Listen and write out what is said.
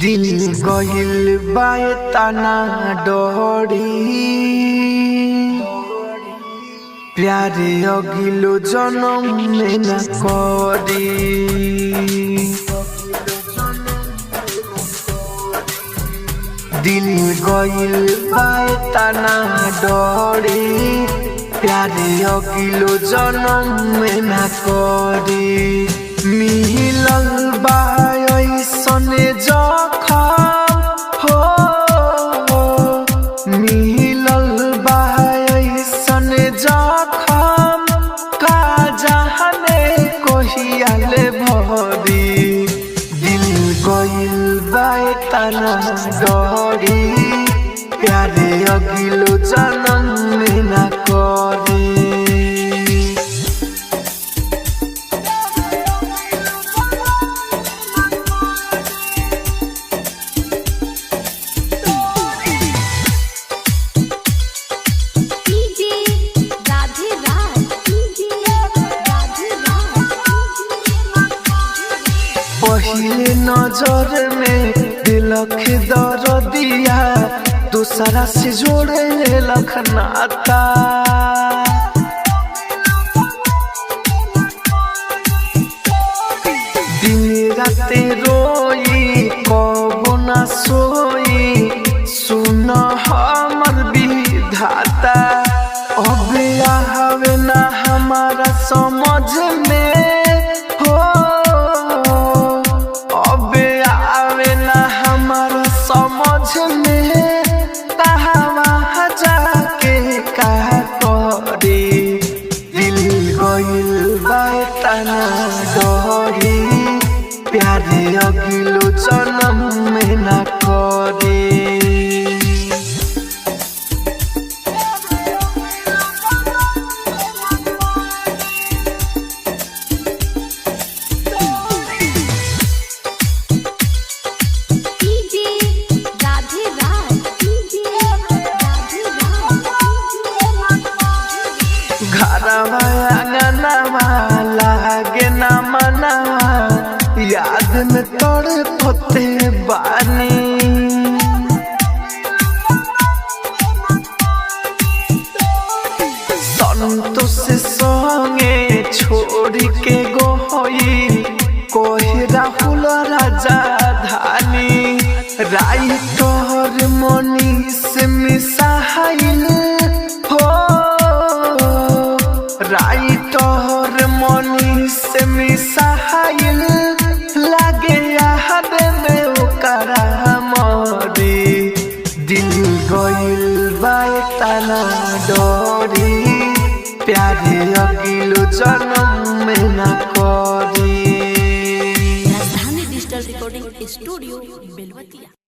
दिन गहिल बाए तना डोरी प्यारे अगिलो जन्म में न करी। दिन गइल बाए तना डोरी प्यारे अगिलो जन्म में न करी। मिलल बाए ऐसने जखम हो मिलल बाए ऐसने जखम का जाने कहियाले भरी। दिल गइल बाए तना डोरी प्यारे अगिलो जन्म में न करी। पहले नजर में दिलक दर्दिया दूसरा से जोड़े लख नाता। दिन राते रोई कबो न सोई सुन हमर विधाता। अब आवे ना हमारा समझ में हो समझ में कहाँ जाके का करी। दिल गइल बाए तना डोरी प्यारे अगिलो जन्म में न करी। घरवा आंगनवा लागे न मनवा याद में तड़पते बानी। संतोष संगे छोड़ के गोई कोई राहुल राजा धानी। राइटर मनीष मिसाइल हो राइटर मनीष मिसाइल लागे याद में ओकरा मरी। दिल गइल बाए तना डोरी प्यारे अगिलो जन्म में न करी। राजधानी डिजिटल रिकॉर्डिंग स्टूडियो बेलवतिया।